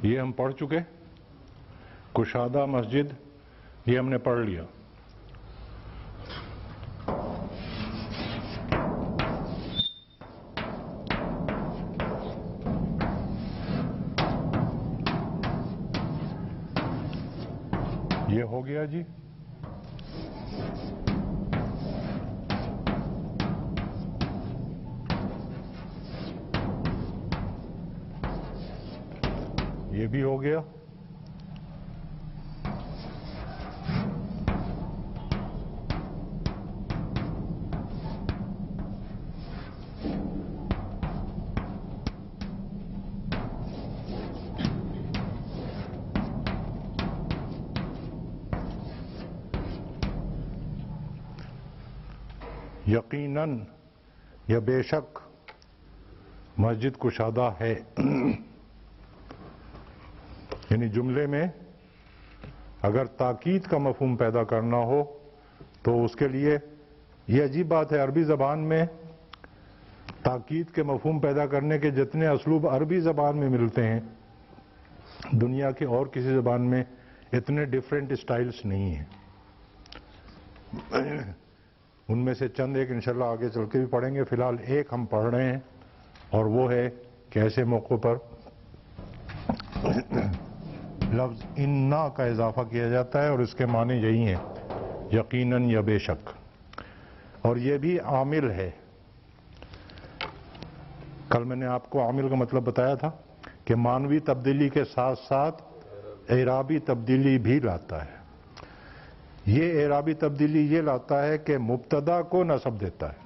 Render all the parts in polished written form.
یہ ہم پڑھ چکے. کشادہ مسجد یہ ہم نے پڑھ لیا. یہ ہو گیا جی. یہ بھی ہو گیا. یقیناً یا بے شک مسجد کشادہ ہے. یعنی جملے میں اگر تاکید کا مفہوم پیدا کرنا ہو تو اس کے لیے یہ عجیب بات ہے، عربی زبان میں تاکید کے مفہوم پیدا کرنے کے جتنے اسلوب عربی زبان میں ملتے ہیں دنیا کے اور کسی زبان میں اتنے ڈیفرنٹ اسٹائلز نہیں ہیں. ان میں سے چند ایک انشاءاللہ آگے چل کے بھی پڑھیں گے. فی الحال ایک ہم پڑھ رہے ہیں اور وہ ہے کہ ایسے موقعوں پر لفظ انا کا اضافہ کیا جاتا ہے اور اس کے معنی یہی ہیں یقیناً یا بے شک. اور یہ بھی عامل ہے. کل میں نے آپ کو عامل کا مطلب بتایا تھا کہ معنوی تبدیلی کے ساتھ ساتھ اعرابی تبدیلی بھی لاتا ہے. یہ اعرابی تبدیلی یہ لاتا ہے کہ مبتدا کو نصب دیتا ہے.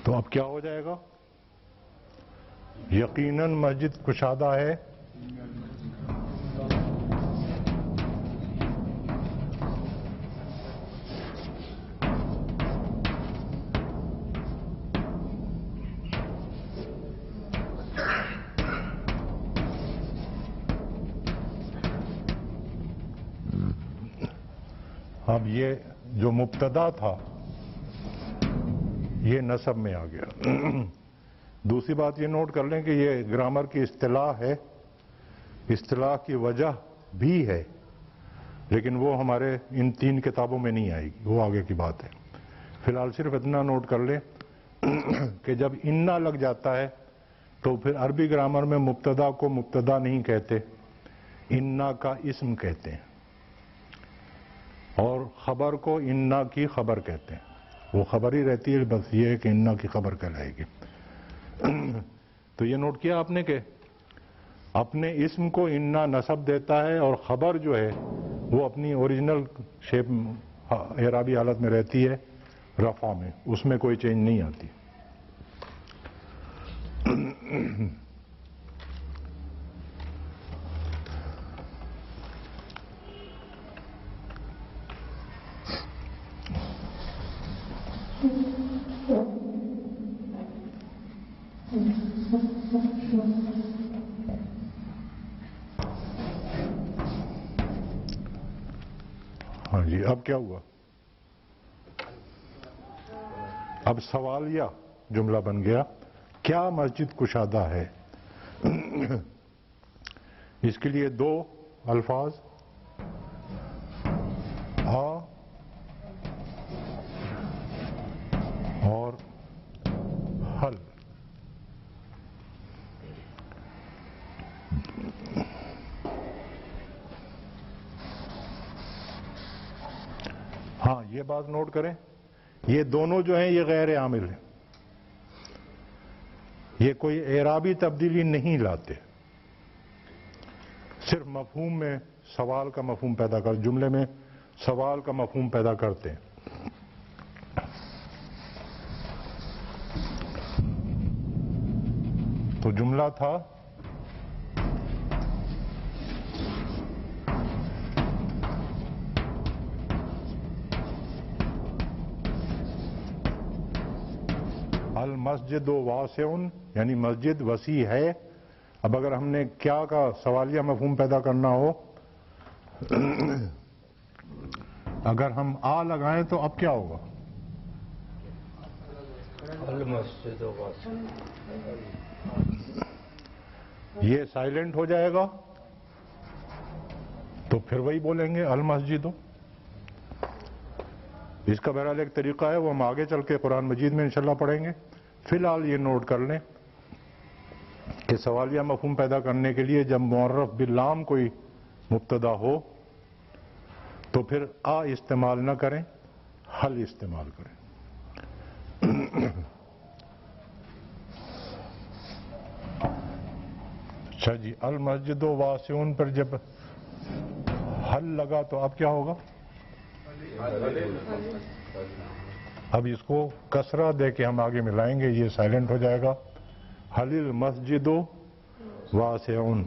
تو اب کیا ہو جائے گا؟ یقیناً مسجد کشادہ ہے. اب یہ جو مبتدا تھا یہ نصب میں آ گیا. دوسری بات یہ نوٹ کر لیں کہ یہ گرامر کی اصطلاح ہے. اصطلاح کی وجہ بھی ہے لیکن وہ ہمارے ان 3 کتابوں میں نہیں آئے گی، وہ آگے کی بات ہے. فی الحال صرف اتنا نوٹ کر لیں کہ جب انا لگ جاتا ہے تو پھر عربی گرامر میں مبتدا کو مبتدا نہیں کہتے، انا کا اسم کہتے ہیں، اور خبر کو انا کی خبر کہتے ہیں. وہ خبر ہی رہتی ہے، بس یہ ہے کہ انا کی خبر کہلائے گی. تو یہ نوٹ کیا آپ نے کہ اپنے اسم کو انا نصب دیتا ہے اور خبر جو ہے وہ اپنی اوریجنل شیپ اعرابی حالت میں رہتی ہے رفع میں، اس میں کوئی چینج نہیں آتی. ہاں جی، اب کیا ہوا؟ اب سوالیہ جملہ بن گیا. کیا مسجد کشادہ ہے؟ اس کے لیے 2 الفاظ ہاں اور حل. ہاں یہ بات نوٹ کریں، یہ دونوں جو ہیں یہ غیر عامل ہیں. یہ کوئی اعرابی تبدیلی نہیں لاتے، صرف مفہوم میں سوال کا مفہوم پیدا کر، جملے میں سوال کا مفہوم پیدا کرتے ہیں. تو جملہ تھا المسجد واسع یعنی مسجد وسیع ہے. اب اگر ہم نے کیا کا سوالیہ مفہوم پیدا کرنا ہو، اگر ہم آ لگائیں تو اب کیا ہوگا؟ المسجد واسع. یہ سائلنٹ ہو جائے گا تو پھر وہی بولیں گے المسجد. اس کا بہرحال ایک طریقہ ہے، وہ ہم آگے چل کے قرآن مجید میں انشاءاللہ پڑھیں گے. فی الحال یہ نوٹ کر لیں کہ سوالیہ مفہوم پیدا کرنے کے لیے جب معرف باللام کوئی مبتدا ہو تو پھر آ استعمال نہ کریں، حل استعمال کریں. اچھا جی، المسجد واسعون پر جب حل لگا تو اب کیا ہوگا؟ اب اس کو کسرہ دے کے ہم آگے ملائیں گے، یہ سائلنٹ ہو جائے گا. حل المسجد واسعون.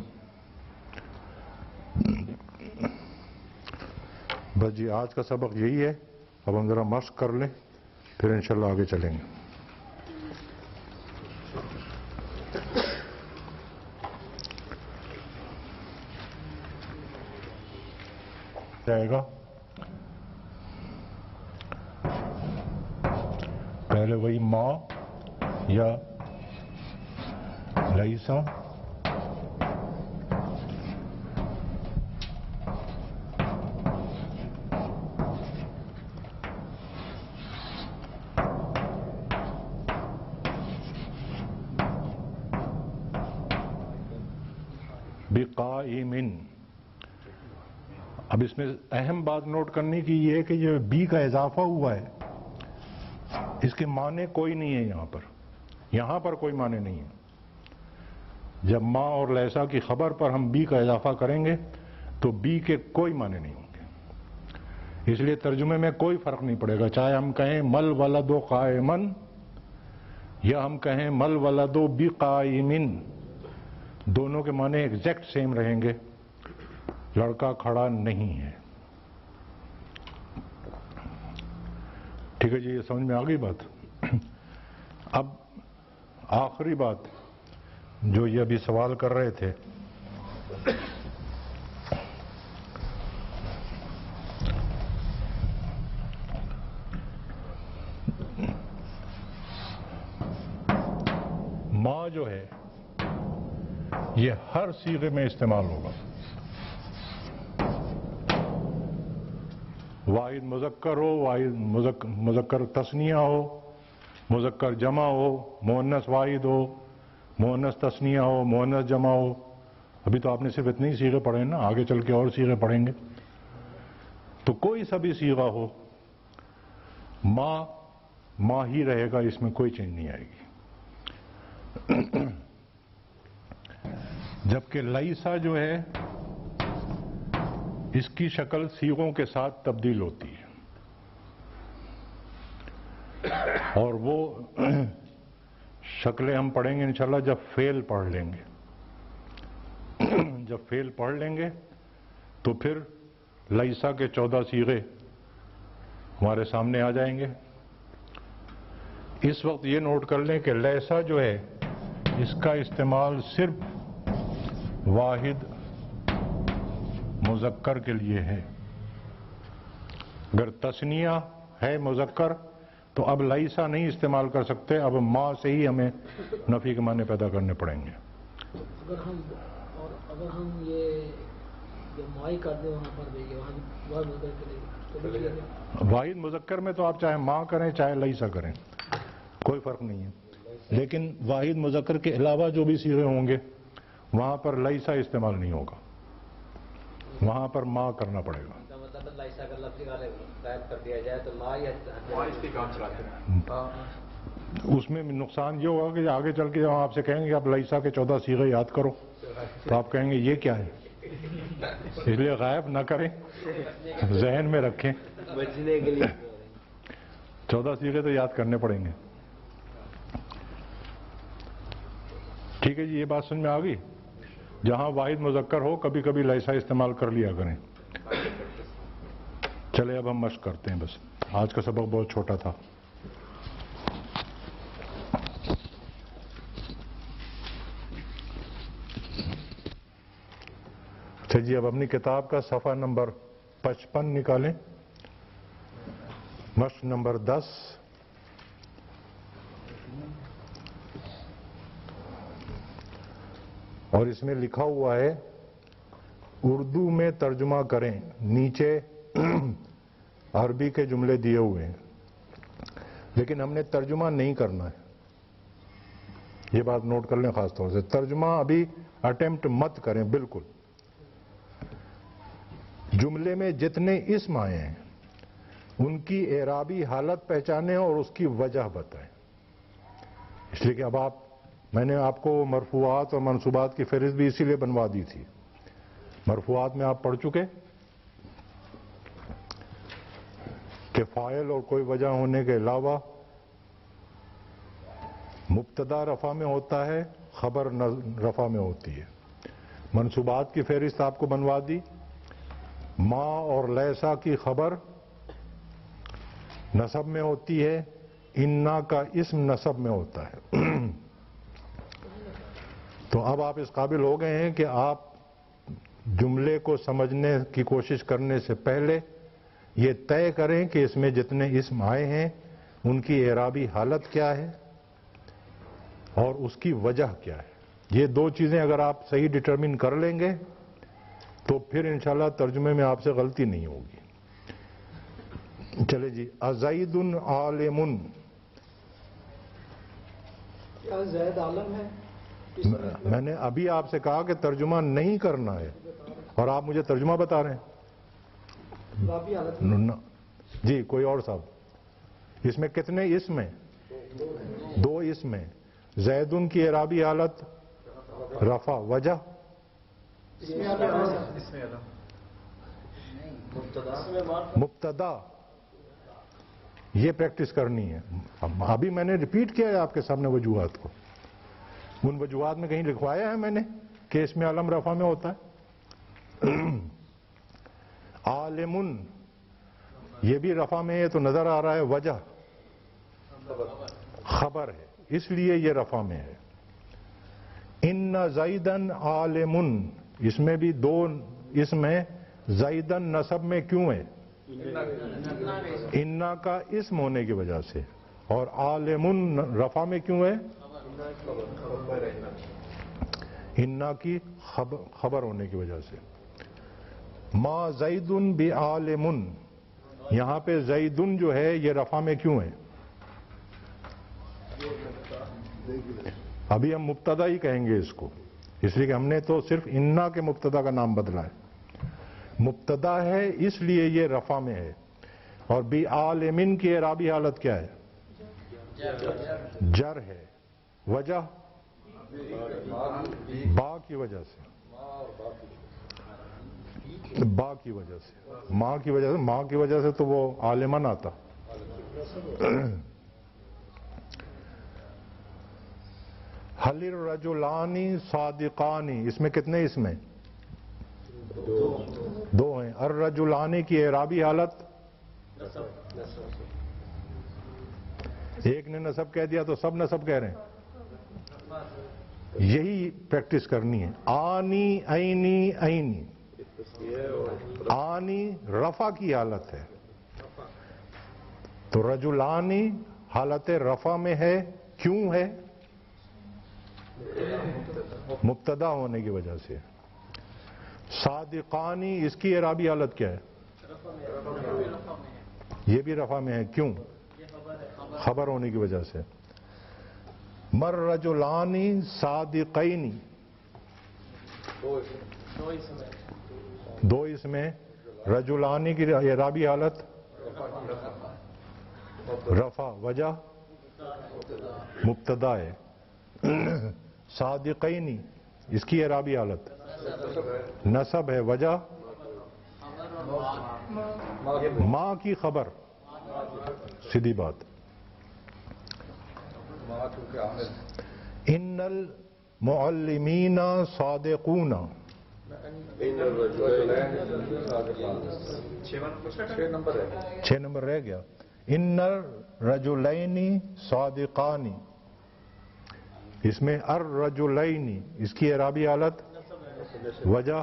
بس جی آج کا سبق یہی ہے. اب ہم ذرا مشق کر لیں پھر انشاءاللہ آگے چلیں گے. جائے گا پہلے وہی ما یا لیسا، بقائم. اب اس میں اہم بات نوٹ کرنے کی یہ ہے کہ یہ بی کا اضافہ ہوا ہے، اس کے معنی کوئی نہیں ہے یہاں پر کوئی معنی نہیں ہے. جب ما اور لیسا کی خبر پر ہم بی کا اضافہ کریں گے تو بی کے کوئی معنی نہیں ہوں گے. اس لیے ترجمے میں کوئی فرق نہیں پڑے گا، چاہے ہم کہیں مل ولد قائمن یا ہم کہیں مل ولد بقائمن، دونوں کے معنی ایگزیکٹ سیم رہیں گے. لڑکا کھڑا نہیں ہے. ٹھیک ہے جی، یہ سمجھ میں آ گئی بات. اب آخری بات جو یہ ابھی سوال کر رہے تھے، ما جو ہے یہ ہر صیغے میں استعمال ہوگا. واحد مذکر ہو، واحد مذکر تثنیہ ہو، مذکر جمع ہو، مؤنث واحد ہو، مؤنث تثنیہ ہو، مؤنث جمع ہو. ابھی تو آپ نے صرف اتنے ہی صیغے پڑھے ہیں نا، آگے چل کے اور صیغے پڑھیں گے. تو کوئی سا بھی صیغہ ہو، ما ہی رہے گا، اس میں کوئی چینج نہیں آئے گی. جبکہ لیسا جو ہے اس کی شکل صیغوں کے ساتھ تبدیل ہوتی ہے، اور وہ شکلیں ہم پڑھیں گے انشاءاللہ جب فعل پڑھ لیں گے. جب فعل پڑھ لیں گے تو پھر لیسا کے 14 صیغے ہمارے سامنے آ جائیں گے. اس وقت یہ نوٹ کر لیں کہ لیسا جو ہے اس کا استعمال صرف واحد مذکر کے لیے ہے. اگر تثنیہ ہے مذکر تو اب لیسا نہیں استعمال کر سکتے، اب ما سے ہی ہمیں نفی کے معنی پیدا کرنے پڑیں گے. اگر ہم یہ مائی کر دیں وہاں پر بھی واحد مذکر، واحد مذکر میں تو آپ چاہے ما کریں چاہے لیسا کریں کوئی فرق نہیں ہے. لیکن واحد مذکر کے علاوہ جو بھی صیغے ہوں گے وہاں پر لیسا استعمال نہیں ہوگا، وہاں پر ما کرنا پڑے گا. مطلب لیسا کا لفظ غائب کر دیا جائے تو ما اس کی کام چلاتے ہیں. اس میں نقصان یہ ہوگا کہ آگے چل کے جب آپ سے کہیں گے آپ لیسا کے 14 صیغے یاد کرو تو آپ کہیں گے یہ کیا ہے. اس لیے غائب نہ کریں، ذہن میں رکھیں. بچنے کے لیے 14 صیغے تو یاد کرنے پڑیں گے. ٹھیک ہے جی، یہ بات سمجھ میں آ گئی. جہاں واحد مذکر ہو کبھی کبھی لیسا استعمال کر لیا کریں. چلے اب ہم مشق کرتے ہیں. بس آج کا سبق بہت چھوٹا تھا. اچھا جی، اب اپنی کتاب کا صفحہ نمبر 55 نکالیں، مشق نمبر 10. اور اس میں لکھا ہوا ہے اردو میں ترجمہ کریں. نیچے عربی کے جملے دیے ہوئے ہیں، لیکن ہم نے ترجمہ نہیں کرنا ہے. یہ بات نوٹ کر لیں خاص طور سے، ترجمہ ابھی اٹیمپٹ مت کریں بالکل. جملے میں جتنے اسم آئے ہیں ان کی اعرابی حالت پہچانیں اور اس کی وجہ بتائیں. اس لیے کہ اب میں نے آپ کو مرفوعات اور منصوبات کی فہرست بھی اسی لیے بنوا دی تھی. مرفوعات میں آپ پڑھ چکے کہ فاعل اور کوئی وجہ ہونے کے علاوہ مبتدا رفع میں ہوتا ہے، خبر رفع میں ہوتی ہے. منصوبات کی فہرست آپ کو بنوا دی. ما اور لیسا کی خبر نصب میں ہوتی ہے، انا کا اسم نصب میں ہوتا ہے. تو اب آپ اس قابل ہو گئے ہیں کہ آپ جملے کو سمجھنے کی کوشش کرنے سے پہلے یہ طے کریں کہ اس میں جتنے اسم آئے ہیں ان کی اعرابی حالت کیا ہے اور اس کی وجہ کیا ہے. یہ دو چیزیں اگر آپ صحیح ڈٹرمن کر لیں گے تو پھر انشاءاللہ ترجمے میں آپ سے غلطی نہیں ہوگی. چلے جی، ازید عالم. کیا زید عالم ہے؟ میں نے ابھی آپ سے کہا کہ ترجمہ نہیں کرنا ہے اور آپ مجھے ترجمہ بتا رہے ہیں. اعرابی حالت جی کوئی اور صاحب، اس میں کتنے اسم ہیں؟ 2 اسم ہیں. زیدن کی اعرابی حالت رفع، وجہ مبتدا. یہ پریکٹس کرنی ہے. ابھی میں نے ریپیٹ کیا ہے آپ کے سامنے وجوہات کو. ان وجوہات میں کہیں لکھوایا ہے میں نے کہ اس میں علم رفع میں ہوتا ہے. عالمن یہ بھی رفع میں ہے تو نظر آ رہا ہے وجہ خبر ہے، اس لیے یہ رفع میں ہے. ان زیدن عالمن، اس میں بھی 2 اسم ہیں. زیدن نصب میں کیوں ہے؟ انا کا اسم ہونے کی وجہ سے. اور عالمن رفع میں کیوں ہے؟ انا کی خبر ہونے کی وجہ سے. ما زیدن بعالمن، یہاں پہ زیدن جو ہے یہ رفع میں کیوں ہے؟ ابھی ہم مبتدا ہی کہیں گے اس کو، اس لیے کہ ہم نے تو صرف انا کے مبتدا کا نام بدلا ہے. مبتدا ہے اس لیے یہ رفع میں ہے. اور بعالمن کی اعرابی حالت کیا ہے؟ جر ہے. وجہ با کی وجہ سے، با کی وجہ سے، ماں کی وجہ سے. ماں کی وجہ سے تو وہ عالمن آتا. حل الرجلانی صادقانی، اس میں کتنے اسم ہیں؟ 2 ہیں. الرجلانی کی اعرابی حالت، ایک نے نصب کہہ دیا تو سب نصب کہہ رہے ہیں. یہی پریکٹس کرنی ہے. آنی عینی عینی. آنی رفع کی حالت ہے تو رجلانی حالت رفع میں ہے. کیوں ہے؟ مبتدا ہونے کی وجہ سے. صادقانی اس کی اعرابی حالت کیا ہے؟ یہ بھی رفع میں ہے. کیوں؟ خبر ہونے کی وجہ سے. مر رجلانی صادقینی، 2 اس میں. رجلانی کی اعرابی حالت رفع، وجہ مبتدا ہے. صادقینی اس کی اعرابی حالت نصب ہے، وجہ ماں کی خبر. سیدھی بات. ان المعلمین صادقون، 6 نمبر رہ گیا. ان الرجلین صادقانی، اس میں الرجلین اس کی اعرابی حالت وجہ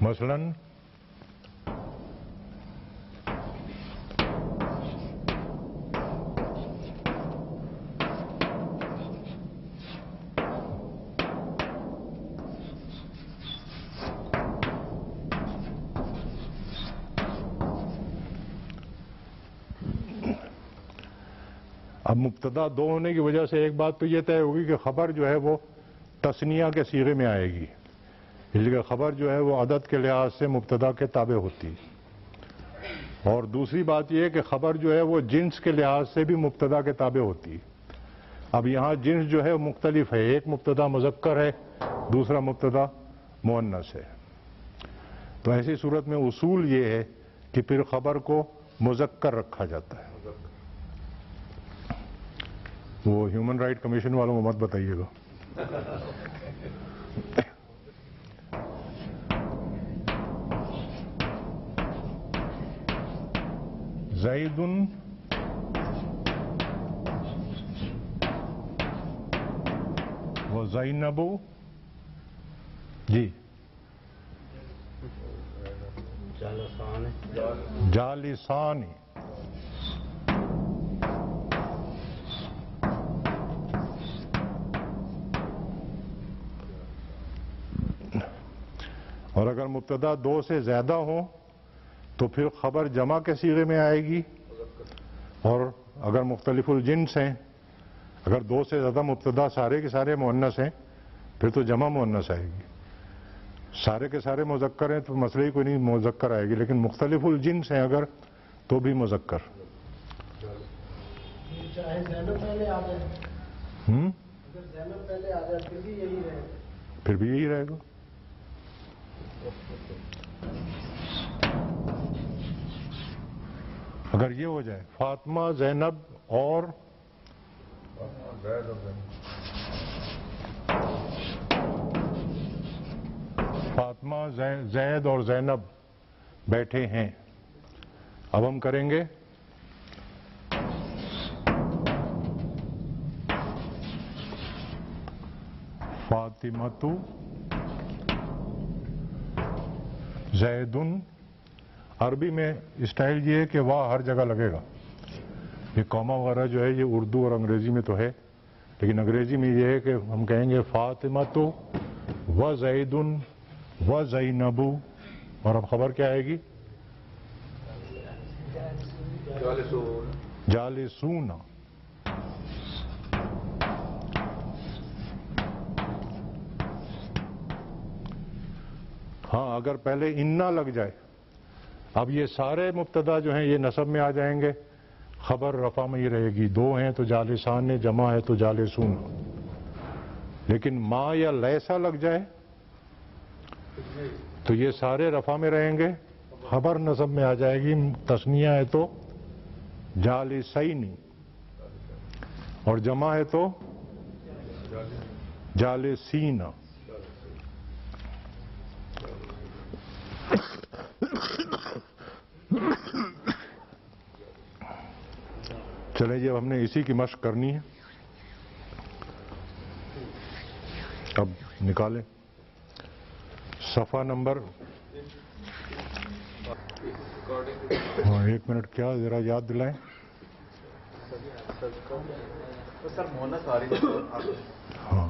مثلاً اب مبتدا دو ہونے کی وجہ سے ایک بات تو یہ طے ہوگی کہ خبر جو ہے وہ تثنیہ کے صیغے میں آئے گی، اس لیے خبر جو ہے وہ عدد کے لحاظ سے مبتدا کے تابع ہوتی ہے، اور دوسری بات یہ کہ خبر جو ہے وہ جنس کے لحاظ سے بھی مبتدا کے تابع ہوتی ہے۔ اب یہاں جنس جو ہے وہ مختلف ہے، ایک مبتدا مذکر ہے، دوسرا مبتدا مؤنث ہے، تو ایسی صورت میں اصول یہ ہے کہ پھر خبر کو مذکر رکھا جاتا ہے۔ وہ ہیومن رائٹ کمیشن والوں کو مت بتائیے گا۔ زید و زینب جی جالسان، اور اگر مبتدا دو سے زیادہ ہو تو پھر خبر جمع کے صیغے میں آئے گی، اور اگر مختلف الجنس ہیں، اگر دو سے زیادہ مبتدا سارے کے سارے مؤنث ہیں پھر تو جمع مؤنث آئے گی، سارے کے سارے مذکر ہیں تو مسئلہ ہی کوئی نہیں، مذکر آئے گی، لیکن مختلف الجنس ہیں اگر تو بھی مذکر۔ چاہے زینب پہلے آ جائے، اگر زینب پہلے آ جائے پھر بھی یہی رہے، پھر بھی یہی رہے گا۔ اگر یہ ہو جائے فاطمہ زینب اور فاطمہ زید اور زینب بیٹھے ہیں، اب ہم کریں گے فاطمۃ زید۔ عربی میں اسٹائل یہ ہے کہ واہ ہر جگہ لگے گا، یہ کوما وغیرہ جو ہے یہ اردو اور انگریزی میں تو ہے، لیکن انگریزی میں یہ ہے کہ ہم کہیں گے فاطمۃ و زید و زینب، اور اب خبر کیا آئے گی؟ جالسون۔ ہاں اگر پہلے انا لگ جائے، اب یہ سارے مبتدا جو ہیں یہ نصب میں آ جائیں گے، خبر رفع میں ہی رہے گی، دو ہیں تو جالسان، جمع ہے تو جالسون، لیکن ما یا لیسا لگ جائے تو یہ سارے رفع میں رہیں گے، خبر نصب میں آ جائے گی، تثنیہ ہے تو جالسین، اور جمع ہے تو جالسین۔ چلیں جی اب ہم نے اسی کی مشق کرنی ہے، اب نکالیں صفحہ نمبر، ہاں ایک منٹ، کیا ذرا یاد دلائیں؟ ہاں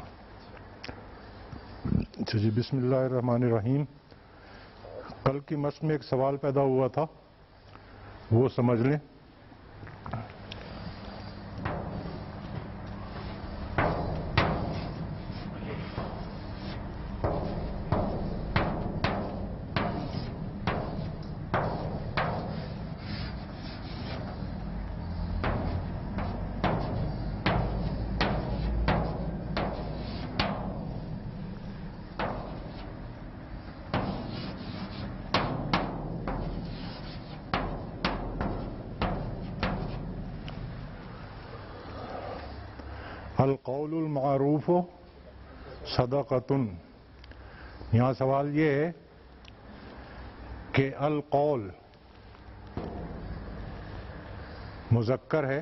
اچھا جی، بسم اللہ الرحمن الرحیم۔ کل کی مشق میں ایک سوال پیدا ہوا تھا، وہ سمجھ لیں۔ القول المعروف صدقۃ، یہاں سوال یہ ہے کہ القول مذکر ہے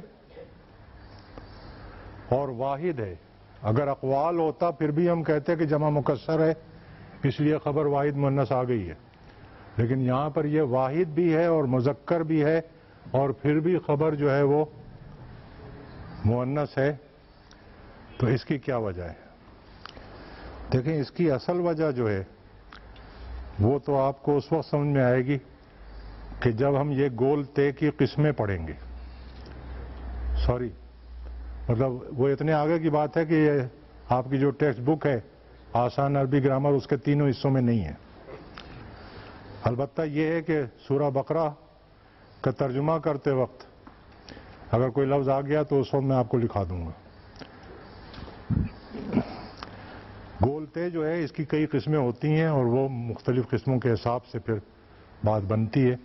اور واحد ہے، اگر اقوال ہوتا پھر بھی ہم کہتے کہ جمع مکسر ہے، اس لیے خبر واحد مؤنث آ گئی ہے، لیکن یہاں پر یہ واحد بھی ہے اور مذکر بھی ہے اور پھر بھی خبر جو ہے وہ مؤنث ہے. تو اس کی کیا وجہ ہے؟ دیکھیں اس کی اصل وجہ جو ہے وہ تو آپ کو اس وقت سمجھ میں آئے گی کہ جب ہم یہ گول تے کی قسمیں پڑھیں گے. سوری مطلب وہ اتنے آگے کی بات ہے کہ یہ آپ کی جو ٹیکسٹ بک ہے آسان عربی گرامر اس کے تینوں حصوں میں نہیں ہے. البتہ یہ ہے کہ سورہ بقرہ کا ترجمہ کرتے وقت اگر کوئی لفظ آ گیا تو اس وقت میں آپ کو لکھا دوں گا. گولتے جو ہے اس کی کئی قسمیں ہوتی ہیں اور وہ مختلف قسموں کے حساب سے پھر بات بنتی ہے.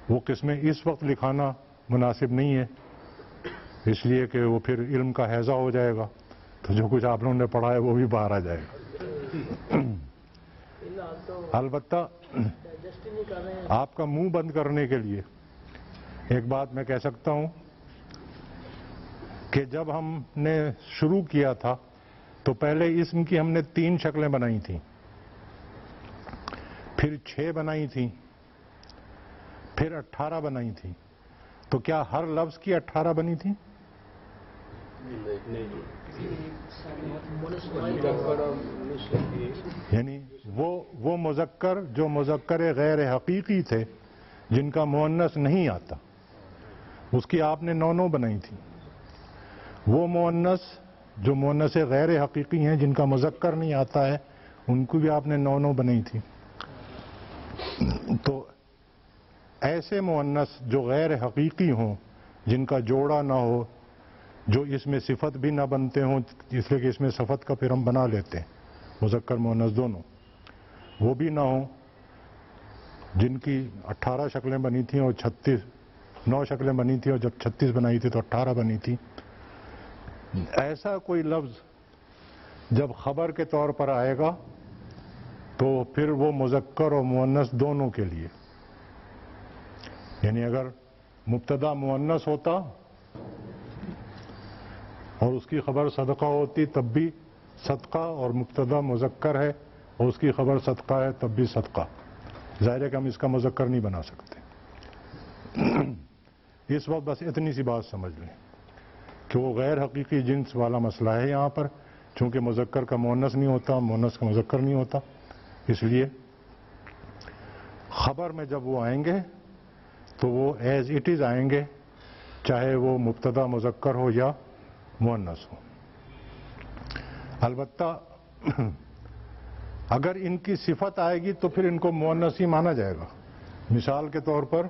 وہ قسمیں اس وقت لکھانا مناسب نہیں ہے اس لیے کہ وہ پھر علم کا حیضہ ہو جائے گا تو جو کچھ آپ لوگوں نے پڑھا ہے وہ بھی باہر آ جائے گا. البتہ آپ کا منہ بند کرنے کے لیے ایک بات میں کہہ سکتا ہوں کہ جب ہم نے شروع کیا تھا تو پہلے اسم کی ہم نے 3 شکلیں بنائی تھیں, پھر 6 بنائی تھیں, پھر 18 بنائی تھیں. تو کیا ہر لفظ کی 18 بنی تھیں؟ یعنی وہ مذکر جو مذکر غیر حقیقی تھے جن کا مؤنث نہیں آتا اس کی آپ نے 9 بنائی تھی. وہ مؤنث جو مؤنث غیر حقیقی ہیں جن کا مذکر نہیں آتا ہے ان کو بھی آپ نے 9 بنائی تھی. تو ایسے مؤنث جو غیر حقیقی ہوں جن کا جوڑا نہ ہو, جو اس میں صفت بھی نہ بنتے ہوں اس لیے کہ اس میں صفت کا پھر ہم بنا لیتے ہیں مذکر مؤنث دونوں, وہ بھی نہ ہوں, جن کی 18 شکلیں بنی تھیں اور 9 شکلیں بنی تھیں اور جب 36 بنائی تھی تو 18 بنی تھی. ایسا کوئی لفظ جب خبر کے طور پر آئے گا تو پھر وہ مذکر اور مؤنث دونوں کے لیے, یعنی اگر مبتدا مؤنث ہوتا اور اس کی خبر صدقہ ہوتی تب بھی صدقہ, اور مبتدا مذکر ہے اور اس کی خبر صدقہ ہے تب بھی صدقہ. ظاہر ہے کہ ہم اس کا مذکر نہیں بنا سکتے. اس وقت بس اتنی سی بات سمجھ لیں کہ وہ غیر حقیقی جنس والا مسئلہ ہے یہاں پر, چونکہ مذکر کا مؤنث نہیں ہوتا, مؤنث کا مذکر نہیں ہوتا, اس لیے خبر میں جب وہ آئیں گے تو وہ ایز اٹ از آئیں گے, چاہے وہ مبتدا مذکر ہو یا مؤنث ہو. البتہ اگر ان کی صفت آئے گی تو پھر ان کو مؤنث ہی مانا جائے گا. مثال کے طور پر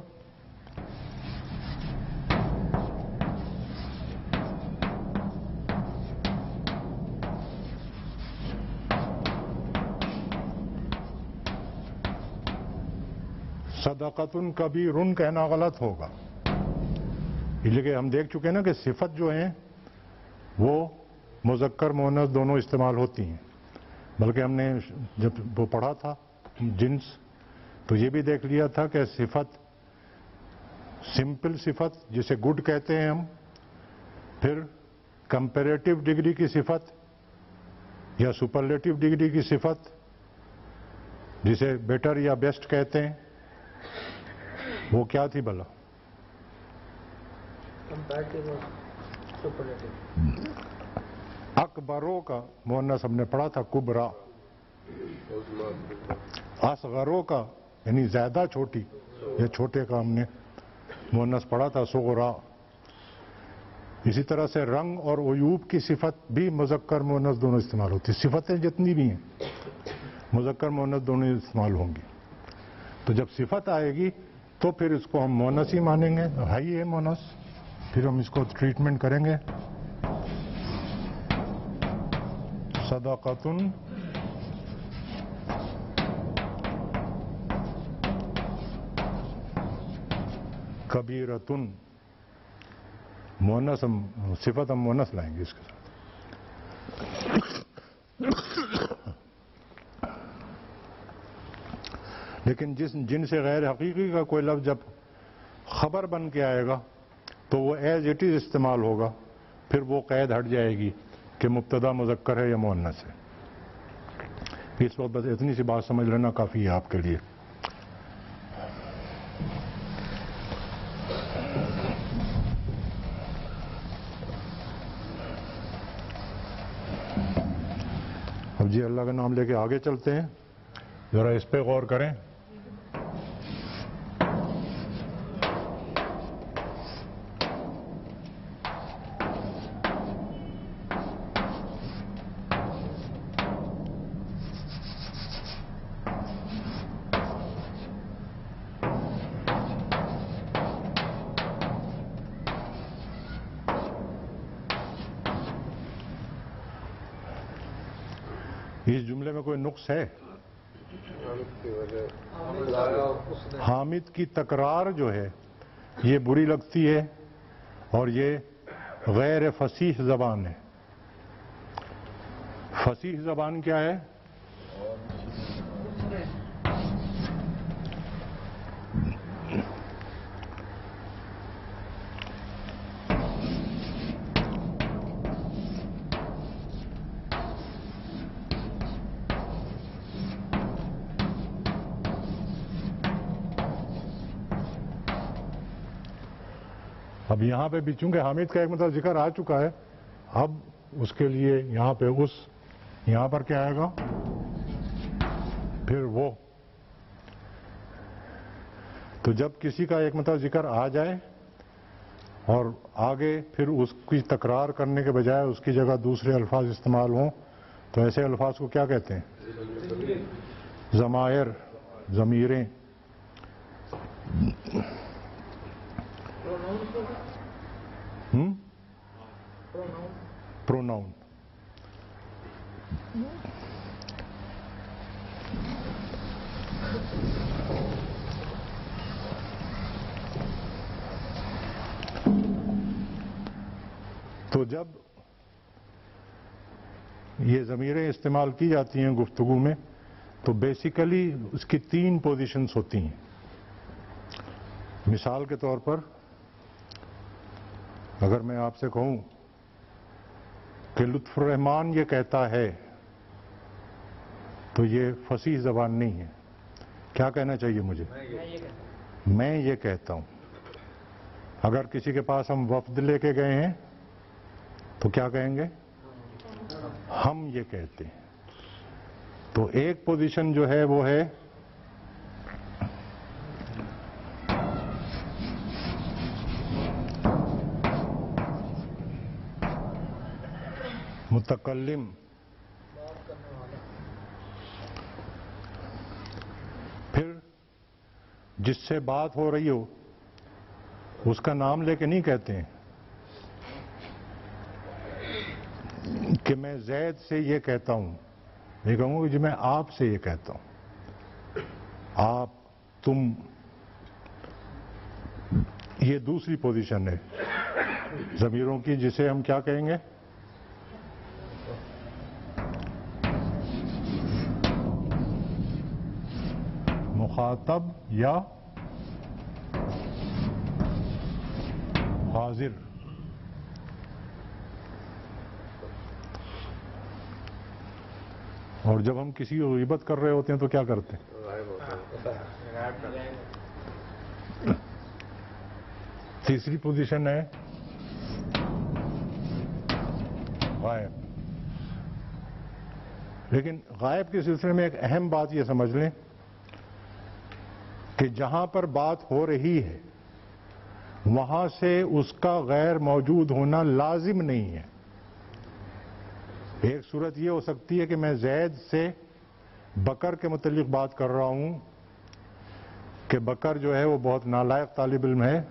صدقۃ کبیرٌ کہنا غلط ہوگا, اس لیے کہ ہم دیکھ چکے ہیں نا کہ صفت جو ہیں وہ مذکر مؤنث دونوں استعمال ہوتی ہیں. بلکہ ہم نے جب وہ پڑھا تھا جنس تو یہ بھی دیکھ لیا تھا کہ صفت سمپل صفت جسے گڈ کہتے ہیں ہم, پھر کمپیریٹو ڈگری کی صفت یا سپرلیٹو ڈگری کی صفت جسے بیٹر یا بیسٹ کہتے ہیں, وہ کیا تھی بھلا؟ اکبروں کا مؤنث ہم نے پڑھا تھا کبرا. اصغروں کا یعنی زیادہ چھوٹی یا چھوٹے کا ہم نے مؤنث پڑھا تھا صغرا. اسی طرح سے رنگ اور عیوب کی صفت بھی مذکر مؤنث دونوں استعمال ہوتی. صفتیں جتنی بھی ہیں مذکر مؤنث دونوں استعمال ہوں گی. تو جب صفت آئے گی تو پھر اس کو ہم مؤنث ہی مانیں گے, ہائی ہے مؤنث, پھر ہم اس کو ٹریٹمنٹ کریں گے. صدقۃ کبیرۃ, مؤنث ہم صفت ہم مؤنث لائیں گے اس کے ساتھ. لیکن جن سے غیر حقیقی کا کوئی لفظ جب خبر بن کے آئے گا تو وہ ایز اٹ از استعمال ہوگا, پھر وہ قید ہٹ جائے گی کہ مبتدا مذکر ہے یا مؤنث ہے. اس وقت بس اتنی سی بات سمجھ لینا کافی ہے آپ کے لیے. جی اللہ کا نام لے کے آگے چلتے ہیں، ذرا اس پہ غور کریں۔ اس جملے میں کوئی نقص ہے؟ کی وجہ حامد کی تکرار جو ہے یہ بری لگتی ہے اور یہ غیر فصیح زبان ہے۔ فصیح زبان کیا ہے؟ اب یہاں پہ بھی چونکہ حامد کا ایک مطلب ذکر آ چکا ہے، اب اس کے لیے یہاں پہ اس، یہاں پر کیا آئے گا؟ پھر وہ۔ تو جب کسی کا ایک مطلب ذکر آ جائے اور آگے پھر اس کی تکرار کرنے کے بجائے اس کی جگہ دوسرے الفاظ استعمال ہوں تو ایسے الفاظ کو کیا کہتے ہیں؟ ضمائر، ضمیریں۔ پروناؤن۔ تو جب یہ ضمیریں استعمال کی جاتی ہیں گفتگو میں تو بیسیکلی اس کی 3 پوزیشنز ہوتی ہیں۔ مثال کے طور پر اگر میں آپ سے کہوں کہ لطف الرحمان یہ کہتا ہے تو یہ فصیح زبان نہیں ہے۔ کیا کہنا چاہیے مجھے؟ میں یہ کہتا ہوں۔ اگر کسی کے پاس ہم وفد لے کے گئے ہیں تو کیا کہیں گے؟ ہم یہ کہتے ہیں۔ تو ایک پوزیشن جو ہے وہ ہے متکلم، پھر جس سے بات ہو رہی ہو اس کا نام لے کے نہیں کہتے ہیں کہ میں زید سے یہ کہتا ہوں، میں کہوں گا کہ میں آپ سے یہ کہتا ہوں، آپ، تم۔ یہ دوسری پوزیشن ہے ضمیروں کی، جسے ہم کیا کہیں گے؟ مخاطب یا حاضر۔ اور جب ہم کسی کو غیبت کر رہے ہوتے ہیں تو کیا کرتے ہیں؟ غائب ہوتا ہے۔ تیسری پوزیشن ہے غائب۔ لیکن غائب کے سلسلے میں ایک اہم بات یہ سمجھ لیں کہ جہاں پر بات ہو رہی ہے وہاں سے اس کا غیر موجود ہونا لازم نہیں ہے۔ ایک صورت یہ ہو سکتی ہے کہ میں زید سے بکر کے متعلق بات کر رہا ہوں کہ بکر جو ہے وہ بہت نالائق طالب علم ہے،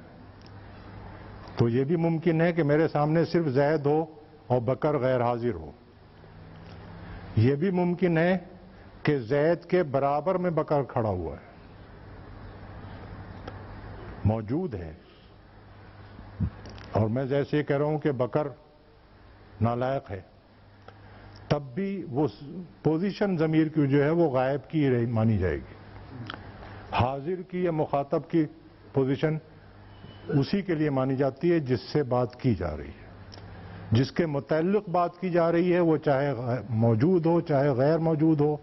تو یہ بھی ممکن ہے کہ میرے سامنے صرف زید ہو اور بکر غیر حاضر ہو۔ یہ بھی ممکن ہے کہ زید کے برابر میں بکر کھڑا ہوا ہے، موجود ہے، اور میں جیسے یہ کہہ رہا ہوں کہ بکر نالائق ہے، تب بھی وہ پوزیشن ضمیر کی جو ہے وہ غائب کی مانی جائے گی۔ حاضر کی یا مخاطب کی پوزیشن اسی کے لیے مانی جاتی ہے جس سے بات کی جا رہی ہے، جس کے متعلق بات کی جا رہی ہے، وہ چاہے موجود ہو چاہے غیر موجود ہو،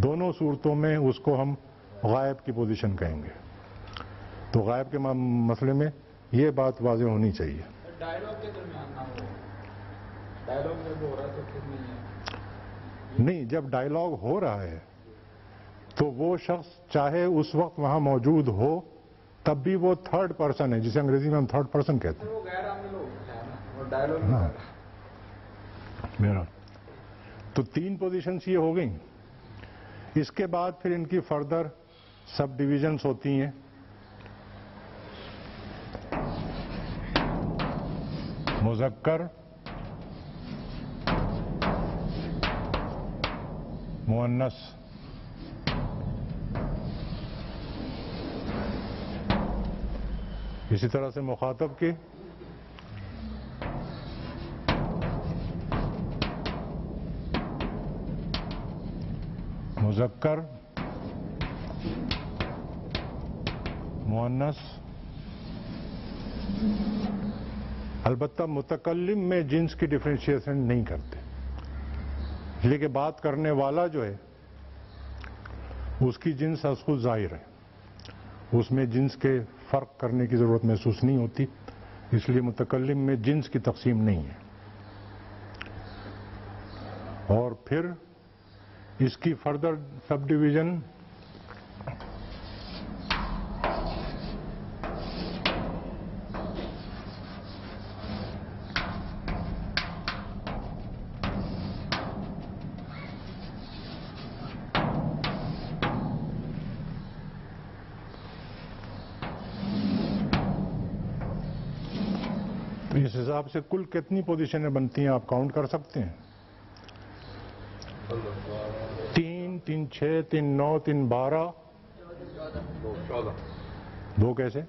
دونوں صورتوں میں اس کو ہم غائب کی پوزیشن کہیں گے۔ تو غائب کے مسئلے میں یہ بات واضح ہونی چاہیے۔ ڈائلاگ کے درمیان نہ ہو، ڈائلاگ جب ہو رہا ہے تو پھر نہیں ہے۔ نہیں، جب ڈائیلاگ ہو رہا ہے تو وہ شخص چاہے اس وقت وہاں موجود ہو تب بھی وہ تھرڈ پرسن ہے، جسے انگریزی میں ہم تھرڈ پرسن کہتے ہیں. وہ غیر عامل لوگ ہیں نا، وہ ڈائلوگ ہاں میرا تو 3 پوزیشنز یہ ہو گئیں. اس کے بعد پھر ان کی فردر سب ڈویژنز ہوتی ہیں. مذکر، مؤنث. اسی طرح سے مخاطب کی مذکر، مؤنث. البتہ متکلم میں جنس کی ڈفرینشیشن نہیں کرتے، لیکن بات کرنے والا جو ہے اس کی جنس از خود ظاہر ہے، اس میں جنس کے فرق کرنے کی ضرورت محسوس نہیں ہوتی، اس لیے متکلم میں جنس کی تقسیم نہیں ہے. اور پھر اس کی فردر سب ڈویژن اس حساب سے کل کتنی پوزیشنیں بنتی ہیں آپ کاؤنٹ کر سکتے ہیں؟ 3 3 6 3 9 3 12. 2 کیسے؟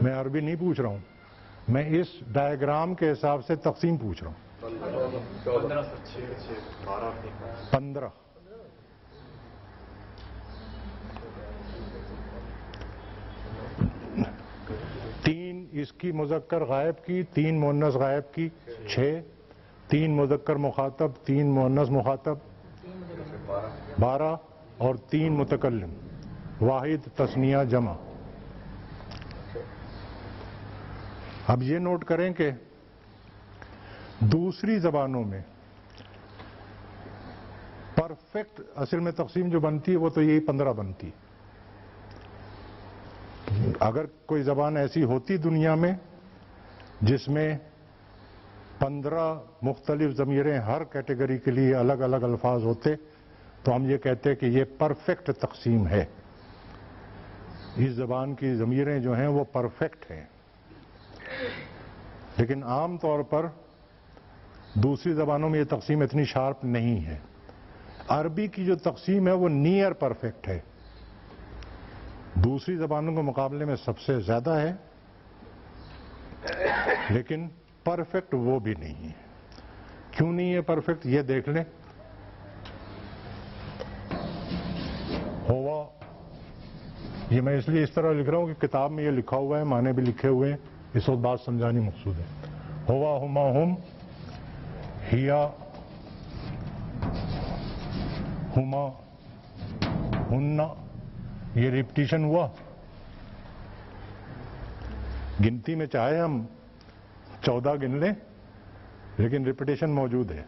میں عربی نہیں پوچھ رہا ہوں، میں اس ڈائیگرام کے حساب سے تقسیم پوچھ رہا ہوں. 15. تین اس کی مذکر غائب کی، 3 مؤنث غائب کی، 6. 3 مذکر مخاطب، 3 مؤنث مخاطب، 12. اور 3 متکلم، واحد، تثنیہ، جمع. اب یہ نوٹ کریں کہ دوسری زبانوں میں پرفیکٹ اصل میں تقسیم جو بنتی ہے وہ تو یہی 15 بنتی ہے. اگر کوئی زبان ایسی ہوتی دنیا میں جس میں 15 مختلف ضمیریں ہر کیٹیگری کے لیے الگ الگ الفاظ ہوتے تو ہم یہ کہتے کہ یہ پرفیکٹ تقسیم ہے. اس زبان کی ضمیریں جو ہیں وہ پرفیکٹ ہیں، لیکن عام طور پر دوسری زبانوں میں یہ تقسیم اتنی شارپ نہیں ہے. عربی کی جو تقسیم ہے وہ نیئر پرفیکٹ ہے، دوسری زبانوں کے مقابلے میں سب سے زیادہ ہے، لیکن پرفیکٹ وہ بھی نہیں ہے. کیوں نہیں ہے پرفیکٹ یہ دیکھ لیں. ہوا، یہ میں اس لیے اس طرح لکھ رہا ہوں کہ کتاب میں یہ لکھا ہوا ہے، معنی بھی لکھے ہوئے ہیں، اس وقت بات سمجھانی مقصود ہے. ہوا، ہما، ہم، ہیا، ہما، ہننا، یہ ریپٹیشن ہوا. گنتی میں چاہے ہم 14 گن لیں لیکن ریپٹیشن موجود ہے.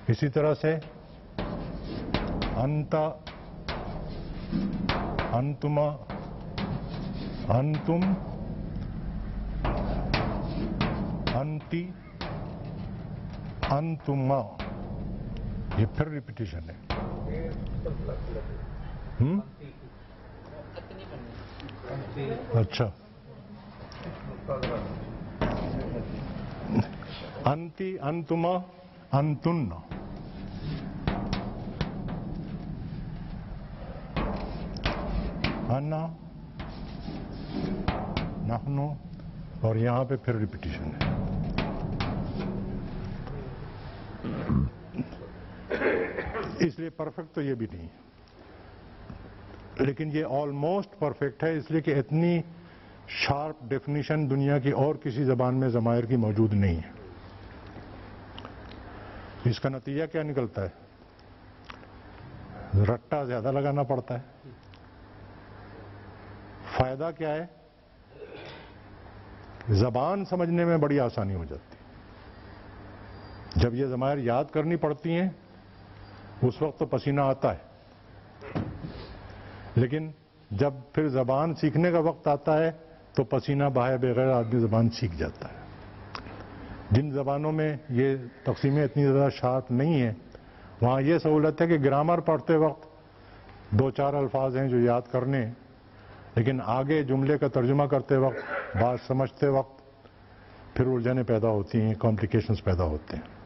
اسی طرح سے انتا، انتما، انتم، انتی، انتما، یہ پھر ریپٹیشن ہے. اچھا، انتی، انتما، انتن، انا، نحنو، اور یہاں پہ پھر ریپیٹیشن ہے. اس لیے پرفیکٹ تو یہ بھی نہیں ہے، لیکن یہ آلموسٹ پرفیکٹ ہے، اس لیے کہ اتنی شارپ ڈیفینیشن دنیا کی اور کسی زبان میں ضمائر کی موجود نہیں ہے. اس کا نتیجہ کیا نکلتا ہے؟ رٹا زیادہ لگانا پڑتا ہے. فائدہ کیا ہے؟ زبان سمجھنے میں بڑی آسانی ہو جاتی ہے. جب یہ ضمائر یاد کرنی پڑتی ہیں اس وقت تو پسینہ آتا ہے، لیکن جب پھر زبان سیکھنے کا وقت آتا ہے تو پسینہ بہائے بغیر آدمی زبان سیکھ جاتا ہے۔ جن زبانوں میں یہ تقسیمیں اتنی زیادہ شارپ نہیں ہیں وہاں یہ سہولت ہے کہ گرامر پڑھتے وقت 2-4 الفاظ ہیں جو یاد کرنے ہیں، لیکن آگے جملے کا ترجمہ کرتے وقت، بات سمجھتے وقت پھر الجھنیں پیدا ہوتی ہیں، کمپلیکیشنز پیدا ہوتے ہیں۔